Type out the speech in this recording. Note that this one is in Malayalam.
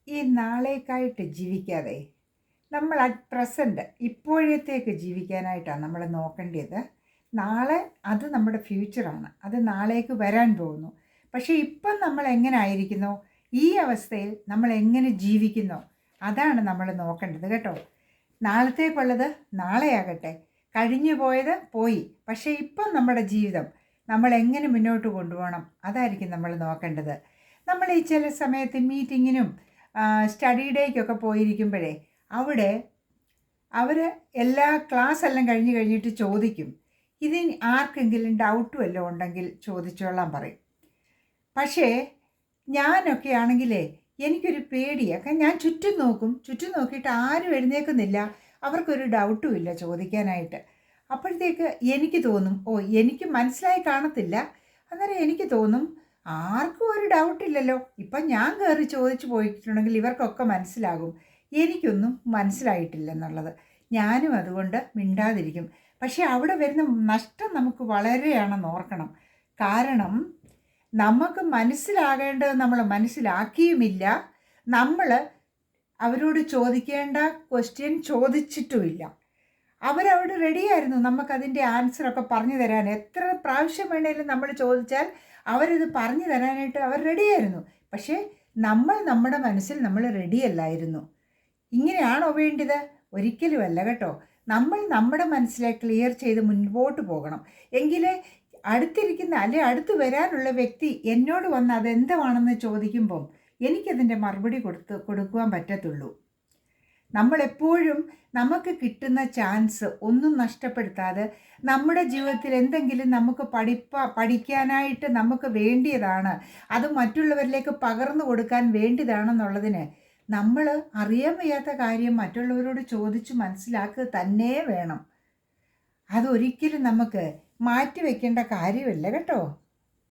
ഈ നാളേക്കായിട്ട് ജീവിക്കാതെ നമ്മൾ അറ്റ് പ്രസൻറ്റ് ഇപ്പോഴത്തേക്ക് ജീവിക്കാനായിട്ടാണ് നമ്മൾ നോക്കേണ്ടത്. നാളെ അത് നമ്മുടെ ഫ്യൂച്ചറാണ്, അത് നാളേക്ക് വരാൻ പോകുന്നു. പക്ഷേ ഇപ്പം നമ്മൾ എങ്ങനെ ആയിരിക്കുന്നോ, ഈ അവസ്ഥയിൽ നമ്മൾ എങ്ങനെ ജീവിക്കുന്നോ, അതാണ് നമ്മൾ നോക്കേണ്ടത് കേട്ടോ. നാളത്തേക്കുള്ളത് നാളെയാകട്ടെ, കഴിഞ്ഞു പോയത് പോയി. പക്ഷേ ഇപ്പം നമ്മുടെ ജീവിതം നമ്മൾ എങ്ങനെ മുന്നോട്ട് കൊണ്ടുപോകണം, അതായിരിക്കും നമ്മൾ നോക്കേണ്ടത്. നമ്മൾ ഈ ചില സമയത്ത് മീറ്റിങ്ങിനും സ്റ്റഡി ഡേക്കൊക്കെ പോയിരിക്കുമ്പോഴേ അവിടെ അവർ എല്ലാ ക്ലാസ് എല്ലാം കഴിഞ്ഞിട്ട് ചോദിക്കും, ഇതിന് ആർക്കെങ്കിലും ഡൗട്ട് വല്ലതും ഉണ്ടെങ്കിൽ ചോദിച്ചോളാൻ പറയും. പക്ഷേ ഞാനൊക്കെ ആണെങ്കിലേ എനിക്കൊരു പേടിയൊക്കെ, ഞാൻ ചുറ്റും നോക്കിയിട്ട് ആരും എഴുന്നേൽക്കുന്നില്ല, അവർക്കൊരു ഡൗട്ടും ഇല്ല ചോദിക്കാനായിട്ട്. അപ്പോഴത്തേക്ക് എനിക്ക് തോന്നും, എനിക്ക് മനസ്സിലായി കാണത്തില്ല. അന്നേരം എനിക്ക് തോന്നും ആർക്കും ഒരു ഡൗട്ടില്ലല്ലോ, ഇപ്പം ഞാൻ കയറി ചോദിച്ചു പോയിട്ടുണ്ടെങ്കിൽ ഇവർക്കൊക്കെ മനസ്സിലാകും, എനിക്കൊന്നും മനസ്സിലായിട്ടില്ലെന്നുള്ളത്. ഞാനും അതുകൊണ്ട് മിണ്ടാതിരിക്കും. പക്ഷേ അവിടെ വരുന്ന നഷ്ടം നമുക്ക് വളരെയാണെന്ന് ഓർക്കണം. കാരണം നമുക്ക് മനസ്സിലാകേണ്ടത് നമ്മൾ മനസ്സിലാക്കിയുമില്ല, നമ്മൾ അവരോട് ചോദിക്കേണ്ട ക്വസ്റ്റ്യൻ ചോദിച്ചിട്ടുമില്ല. അവരവിടെ റെഡിയായിരുന്നു നമുക്കതിൻ്റെ ആൻസറൊക്കെ പറഞ്ഞു തരാൻ. എത്ര പ്രാവശ്യം വേണേലും നമ്മൾ ചോദിച്ചാൽ അവരത് പറഞ്ഞു തരാനായിട്ട് അവർ റെഡിയായിരുന്നു. പക്ഷേ നമ്മുടെ മനസ്സിൽ നമ്മൾ റെഡിയല്ലായിരുന്നു. ഇങ്ങനെയാണോ വേണ്ടത്? ഒരിക്കലുമല്ല കേട്ടോ. നമ്മൾ നമ്മുടെ മനസ്സിലെ ക്ലിയർ ചെയ്ത് മുൻപോട്ട് പോകണം. എങ്കിലേ അടുത്തിരിക്കുന്ന അടുത്ത് വരാനുള്ള വ്യക്തി എന്നോട് വന്ന് അതെന്തുവാണെന്ന് ചോദിക്കുമ്പം എനിക്കതിൻ്റെ മറുപടി കൊടുക്കുവാൻ പറ്റത്തുള്ളൂ. നമ്മളെപ്പോഴും നമുക്ക് കിട്ടുന്ന ചാൻസ് ഒന്നും നഷ്ടപ്പെടുത്താതെ നമ്മുടെ ജീവിതത്തിൽ എന്തെങ്കിലും നമുക്ക് പഠിക്കാനായിട്ട് നമുക്ക് വേണ്ടിയതാണ്, അത് മറ്റുള്ളവരിലേക്ക് പകർന്നു കൊടുക്കാൻ വേണ്ടിയതാണെന്നുള്ളതിന് നമ്മൾ അറിയാൻ വയ്യാത്ത കാര്യം മറ്റുള്ളവരോട് ചോദിച്ച് മനസ്സിലാക്കുക തന്നെ വേണം. അതൊരിക്കലും നമുക്ക് മാറ്റി വയ്ക്കേണ്ട കാര്യമല്ല കേട്ടോ.